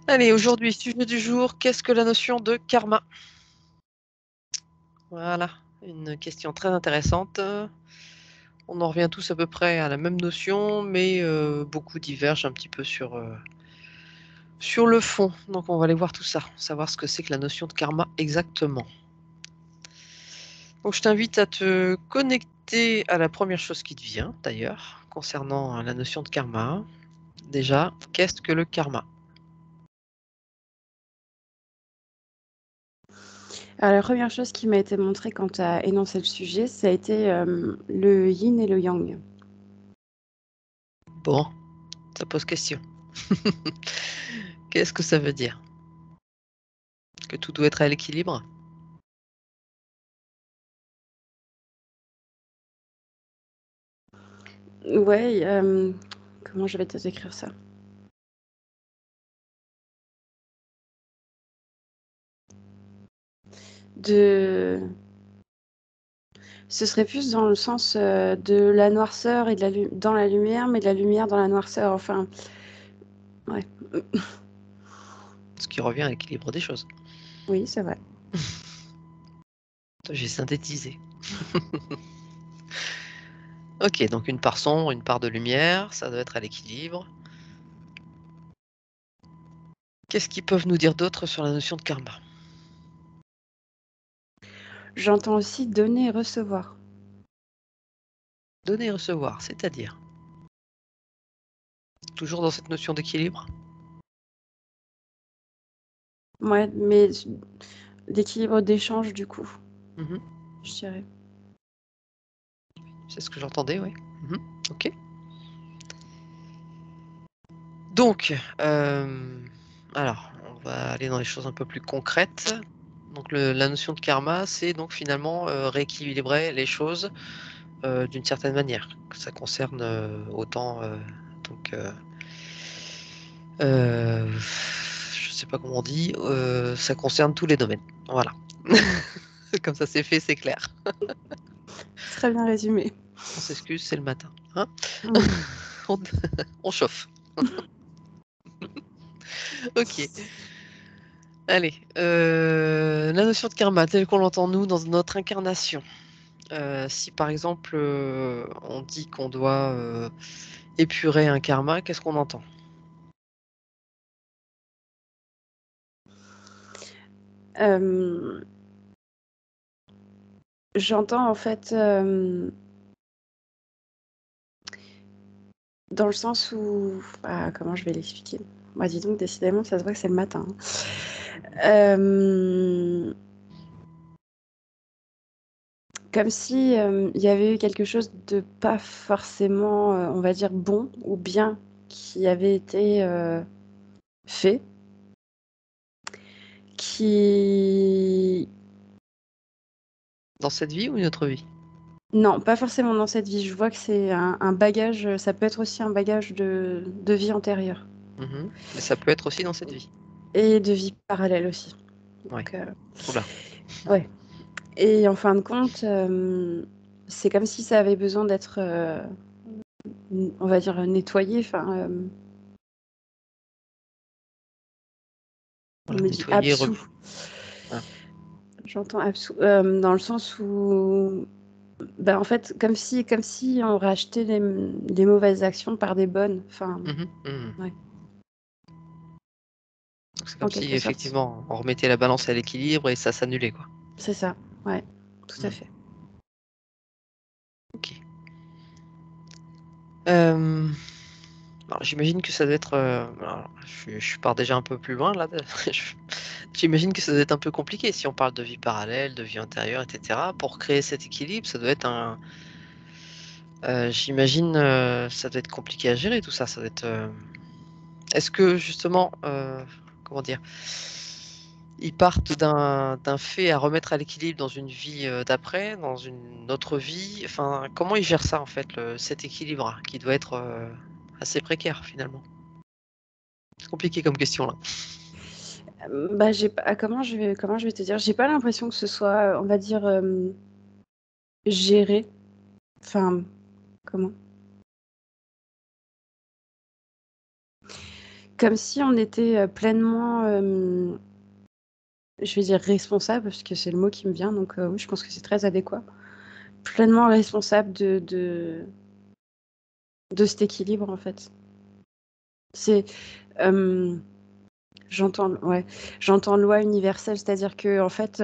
Allez, aujourd'hui, sujet du jour, qu'est-ce que la notion de karma? Voilà, une question très intéressante. On en revient tous à peu près à la même notion, mais beaucoup divergent un petit peu sur le fond. Donc on va aller voir tout ça, savoir ce que c'est que la notion de karma exactement. Donc je t'invite à te connecter à la première chose qui te vient, d'ailleurs, concernant la notion de karma. Déjà, qu'est-ce que le karma? Alors, la première chose qui m'a été montrée quand tu as énoncé le sujet, ça a été le yin et le yang. Bon, ça pose question. Qu'est-ce que ça veut dire? Que tout doit être à l'équilibre? Ouais, comment je vais te décrire ça? De... Ce serait plus dans le sens de la noirceur et de dans la lumière, mais de la lumière dans la noirceur. Enfin, ouais. Ce qui revient à l'équilibre des choses. Oui, c'est vrai. J'ai synthétisé. Ok, donc une part sombre, une part de lumière, ça doit être à l'équilibre. Qu'est-ce qu'ils peuvent nous dire d'autre sur la notion de karma? J'entends aussi donner et recevoir. Donner et recevoir, c'est-à-dire? Toujours dans cette notion d'équilibre? Ouais, mais d'équilibre d'échange, du coup, Mhm. je dirais. C'est ce que j'entendais, oui. Mhm. Ok. Donc, alors, on va aller dans les choses un peu plus concrètes. Donc, la notion de karma, c'est donc finalement rééquilibrer les choses d'une certaine manière. Ça concerne autant donc je sais pas comment on dit, ça concerne tous les domaines. Voilà. Comme ça c'est fait, c'est clair. Très bien résumé. On s'excuse, c'est le matin, hein? Mm. On on chauffe. OK. Allez, la notion de karma telle qu'on l'entend nous dans notre incarnation. Si par exemple, on dit qu'on doit, épurer un karma, qu'est-ce qu'on entend? Euh, J'entends en fait dans le sens où... Ah, comment je vais l'expliquer? Bah, dis donc, décidément, ça se voit que c'est le matin. Comme si il y avait eu quelque chose de pas forcément, on va dire, bon ou bien qui avait été fait, qui... Dans cette vie ou une autre vie? Non, pas forcément dans cette vie. Je vois que c'est un bagage, ça peut être aussi un bagage de vie antérieure Mmh. Mais ça peut être aussi dans cette vie? et de vie parallèle aussi. Oui. Donc, Ouh là. ouais. Et en fin de compte, c'est comme si ça avait besoin d'être, on va dire, nettoyé. Enfin, on Voilà, me dit nettoyer, absous. voilà. J'entends absous, dans le sens où, bah, en fait, comme si on rachetait les mauvaises actions par des bonnes. Enfin, Mmh. Mmh. ouais, Donc c'est comme en si quelque sorte. effectivement on remettait la balance à l'équilibre et ça s'annulait quoi. C'est ça, ouais, tout à Mmh. fait. OK. Hem, alors j'imagine que ça doit être, alors je pars déjà un peu plus loin là de je j'imagine que ça doit être un peu compliqué si on parle de vie parallèle, de vie intérieure et cetera. Pour créer cet équilibre, ça doit être un, j'imagine, ça doit être compliqué à gérer tout ça. Ça doit être, est-ce que justement, comment dire? Ils partent d'un fait à remettre à l'équilibre dans une vie, d'après, dans une autre vie? Enfin, comment ils gèrent ça en fait, cet équilibre qui doit être, assez précaire finalement? C'est compliqué comme question là. Bah, j'ai pas comment je vais te dire? J'ai pas l'impression que ce soit, on va dire, géré. Enfin, comment? comme si on était pleinement, je vais dire responsable, parce que c'est le mot qui me vient, donc oui, je pense que c'est très adéquat. Pleinement responsable de cet équilibre, en fait. C'est, j'entends loi universelle, c'est-à-dire que en fait,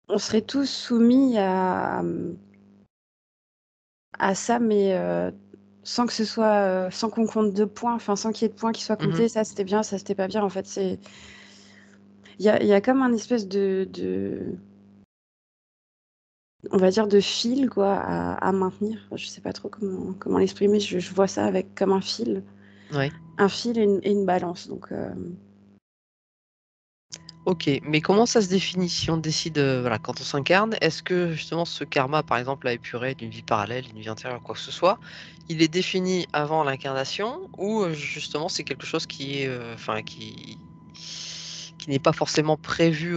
on serait tous soumis à ça, mais sans que ce soit, sans qu'on compte de points, enfin sans qu'il y ait de points qui soient Mmh. comptés. Ça c'était bien, ça c'était pas bien. En fait, il y a comme un espèce on va dire de fil quoi à maintenir. Je sais pas trop comment l'exprimer. Je vois ça avec comme un fil Ouais. et une balance. Donc OK, mais comment ça se définit si on décide, voilà, quand on s'incarne, est-ce que justement ce karma, par exemple, à épurer d'une vie parallèle, d'une vie antérieure, quoi que ce soit, il est défini avant l'incarnation ou, justement c'est quelque chose qui est, enfin qui n'est pas forcément prévu,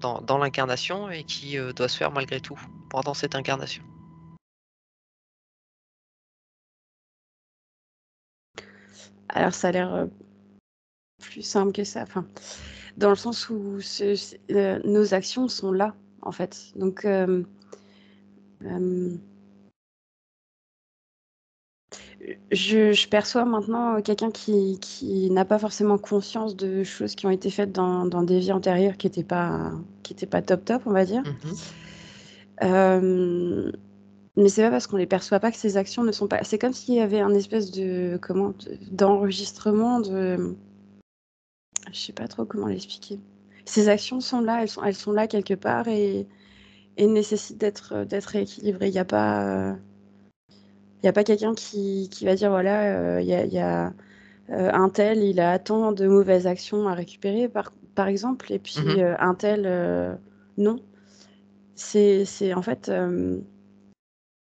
dans l'incarnation et qui, doit se faire malgré tout pendant cette incarnation? alors ça a l'air plus simple que ça. Enfin, dans le sens où nos actions sont là en fait. Donc euh, je perçois maintenant quelqu'un qui n'a pas forcément conscience de choses qui ont été faites dans des vies antérieures qui étaient pas top top, on va dire. Mmh. Euh, mais c'est pas parce qu'on les perçoit pas que ces actions ne sont pas. C'est comme s'il y avait un espèce d'enregistrement de. Je sais pas trop comment l'expliquer. Ces actions sont là, elles sont là quelque part et nécessitent d'être rééquilibrées. Il y a pas quelqu'un qui va dire voilà, il y a un tel, il a tant de mauvaises actions à récupérer, par exemple, et Mmh. puis un tel, non. C'est en fait,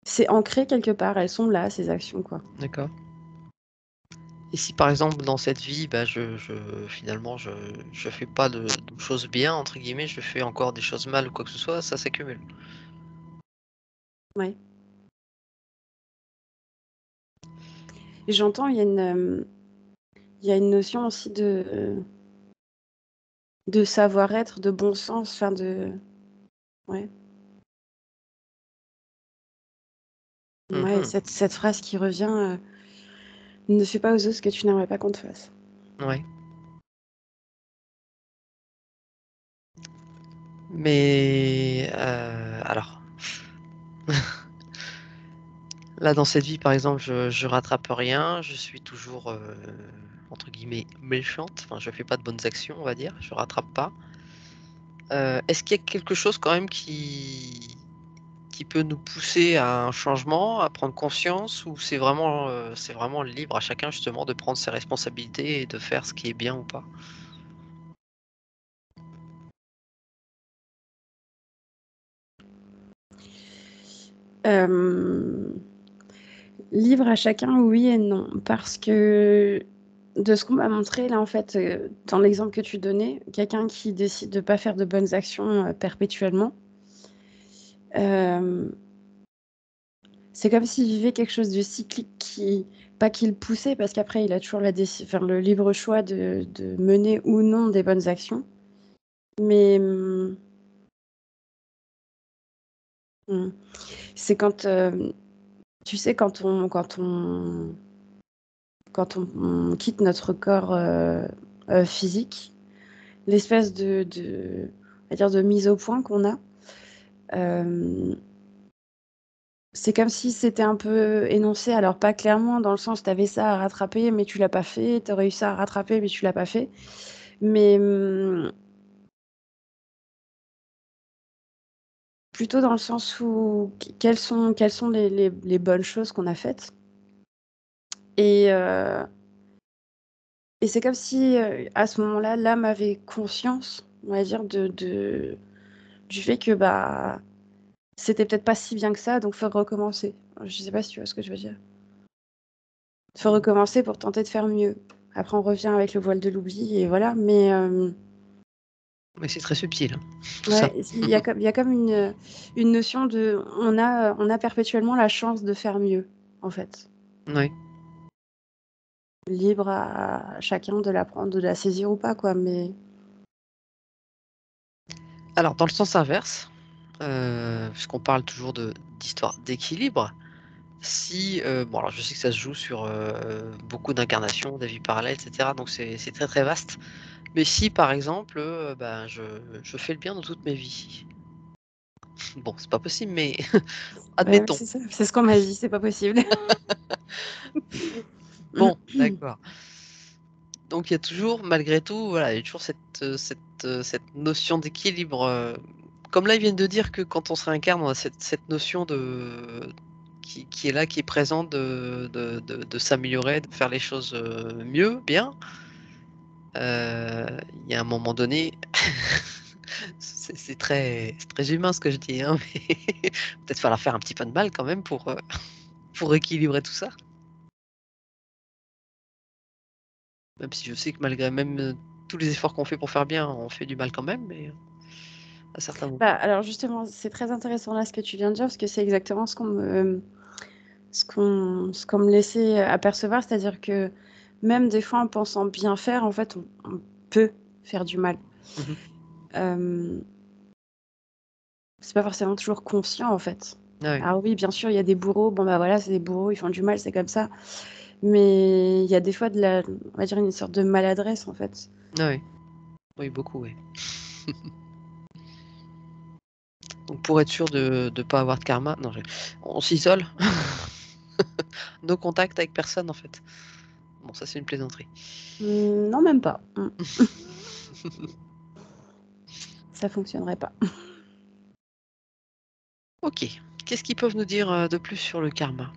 c'est ancré quelque part. Elles sont là, ces actions, quoi. D'accord. Et si par exemple dans cette vie, bah, je finalement je fais pas de choses «bien» entre guillemets, je fais encore des choses mal ou quoi que ce soit, ça s'accumule? Ouais. Et j'entends, il y a une notion aussi de savoir-être, de bon sens, enfin ouais. Ouais, Mmh. cette phrase qui revient, «Ne fais pas aux autres ce que tu n'aimerais pas qu'on te fasse». Ouais. Mais, alors, là dans cette vie par exemple, je rattrape rien, je suis toujours, entre guillemets «méchante», enfin je fais pas de bonnes actions on va dire, je rattrape pas. Est-ce qu'il y a quelque chose quand même qui peut nous pousser à un changement, à prendre conscience ou c'est vraiment libre à chacun justement de prendre ses responsabilités et de faire ce qui est bien ou pas? Hem, Libre à chacun, oui et non. Parce que de ce qu'on m'a montré là, en fait, dans l'exemple que tu donnais, quelqu'un qui décide de pas faire de bonnes actions, perpétuellement, hem, c'est comme s'il vivait quelque chose de cyclique qui pas qui le poussait parce qu'après il a toujours le libre choix de mener ou non des bonnes actions. Mais, mmh, c'est quand, tu sais quand on quitte notre corps, physique, l'espèce on va dire de mise au point qu'on a, hem, c'est comme si c'était un peu énoncé, alors pas clairement dans le sens tu avais ça à rattraper mais tu l'as pas fait, tu aurais eu ça à rattraper mais tu l'as pas fait. Mais, plutôt dans le sens où quelles sont les bonnes choses qu'on a faites et c'est comme si, à ce moment-là, l'âme avait conscience, on va dire du fait que, bah, c'était peut-être pas si bien que ça, donc faut recommencer. Je sais pas si tu vois ce que je veux dire? Faut recommencer pour tenter de faire mieux. Après on revient avec le voile de l'oubli et voilà, mais Mais c'est très subtil, hein, tout ça. ouais, il y a comme une notion de on a perpétuellement la chance de faire mieux, en fait. Ouais. libre à chacun de la prendre, de la saisir ou pas, quoi. Mais Alors, dans le sens inverse, puisqu'on parle toujours d'histoire d'équilibre, si, bon, alors je sais que ça se joue sur beaucoup d'incarnations, des vies parallèles, etc. Donc c'est très très vaste. Mais si par exemple, ben, je fais le bien dans toutes mes vies. Bon, c'est pas possible, mais ouais, ouais, admettons. c'est ça, c'est ce qu'on m'a dit, c'est pas possible. Bon, d'accord. Donc il y a toujours, malgré tout, voilà, il y a toujours cette notion d'équilibre. Comme là, ils viennent de dire que quand on se réincarne, on a cette notion qui est là, qui est présente de s'améliorer, de faire les choses mieux, bien. Il y a un moment donné, c'est très humain ce que je dis, hein, mais peut-être falloir faire un petit peu de mal quand même pour équilibrer tout ça. Même si je sais que malgré même tous les efforts qu'on fait pour faire bien, on fait du mal quand même, mais à certains moments. Bah, alors justement, c'est très intéressant là ce que tu viens de dire, parce que c'est exactement ce qu'on me laissait apercevoir, c'est-à-dire que même des fois en pensant bien faire, en fait, on peut faire du mal. Mmh. Euh, c'est pas forcément toujours conscient en fait. Ah oui. Alors oui, bien sûr, il y a des bourreaux, bon bah voilà, c'est des bourreaux, ils font du mal, c'est comme ça. Mais il y a des fois on va dire une sorte de maladresse en fait. Ah oui. Oui, beaucoup, oui. Donc pour être sûr de ne pas avoir de karma, non, on s'isole. No contact avec personne en fait. Bon, ça c'est une plaisanterie. Non, même pas. Ça fonctionnerait pas. OK. Qu'est-ce qu'ils peuvent nous dire, de plus sur le karma?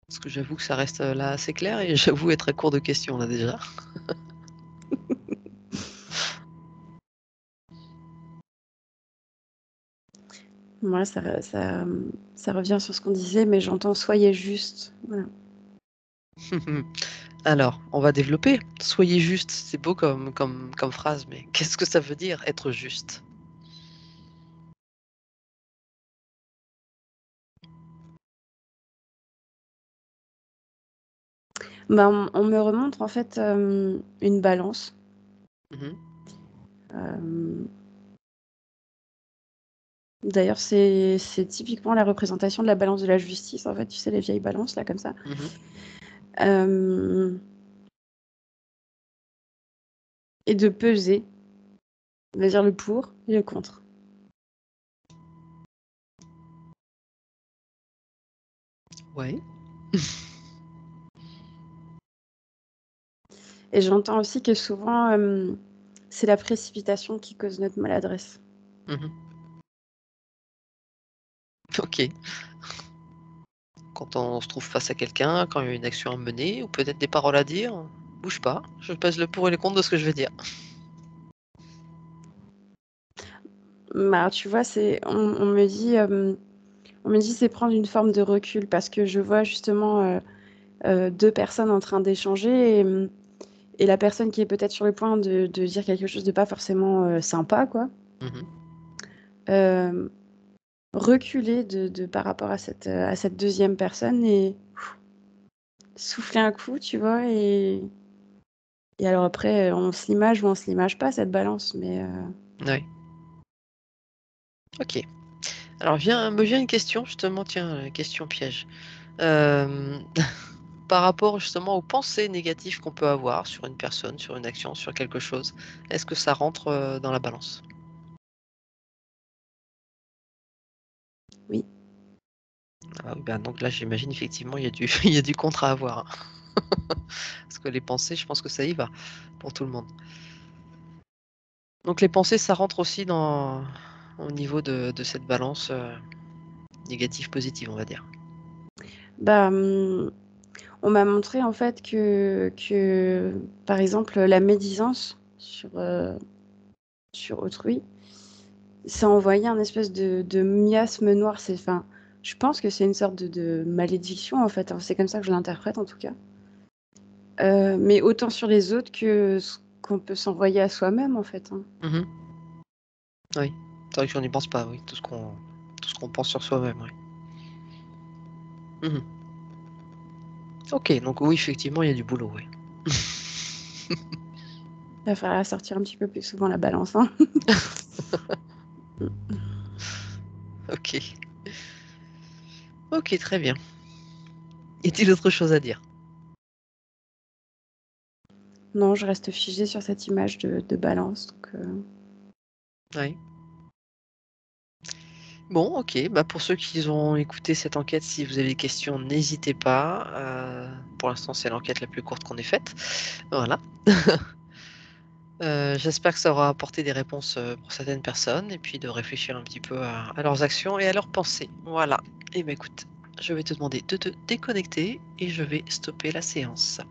Parce que j'avoue que ça reste, là assez clair et j'avoue être à court de questions là déjà. Moi, ça revient sur ce qu'on disait, mais j'entends soyez juste. Voilà. Alors, on va développer. Soyez juste, c'est beau comme phrase, mais qu'est-ce que ça veut dire être juste? Bah, on me remontre en fait une balance. Mmh. Euh, D'ailleurs, c'est typiquement la représentation de la balance de la justice, en fait, tu sais, les vieilles balances, là, comme ça. Mmh. Euh, et de peser, on va dire le pour et le contre. Ouais. Et j'entends aussi que souvent, c'est la précipitation qui cause notre maladresse. Mmh. OK. Quand on se trouve face à quelqu'un, quand il y a une action à mener ou peut-être des paroles à dire, bouge pas, je pèse le pour et le contre de ce que je vais dire. Bah, tu vois, on me dit c'est prendre une forme de recul parce que je vois justement deux personnes en train d'échanger et la personne qui est peut-être sur le point de dire quelque chose de pas forcément sympa, quoi. Mmh. Euh, Reculer par rapport à cette deuxième personne et souffler un coup, tu vois, et alors après, on se l'image ou on se l'image pas, cette balance, mais Ouais. OK. Alors me vient une question justement, tiens, question piège. Hem, Par rapport justement aux pensées négatives qu'on peut avoir sur une personne, sur une action, sur quelque chose, est-ce que ça rentre, dans la balance? oui. Ah oui, bah, donc là, j'imagine effectivement, il y a du il y a du contre à avoir, hein. Parce que les pensées, je pense que ça y va pour tout le monde. Donc les pensées, ça rentre aussi au niveau de cette balance, négative positive, on va dire. Bah, on m'a montré en fait par exemple, la médisance sur autrui, ça envoyait un espèce de miasme noir. Enfin, je pense que c'est une sorte de malédiction en fait, hein. C'est comme ça que je l'interprète en tout cas. Mais autant sur les autres que ce qu'on peut s'envoyer à soi-même en fait, hein. Mmh. Oui. C'est vrai que on n'y pense pas, oui, tout ce qu'on pense sur soi-même, oui. Mmh. OK, donc oui, effectivement, il y a du boulot, oui. Il va falloir sortir un petit peu plus souvent la balance, hein. OK. OK, très bien. Y a-t-il autre chose à dire? Non, je reste figée sur cette image de balance, donc Oui. Bon, OK, bah, pour ceux qui ont écouté cette enquête, si vous avez des questions, n'hésitez pas, pour l'instant, c'est l'enquête la plus courte qu'on ait faite. Voilà. J'espère que ça aura apporté des réponses, pour certaines personnes et puis de réfléchir un petit peu à leurs actions et à leurs pensées. Voilà. Et bah, écoute, je vais te demander de te déconnecter et je vais stopper la séance.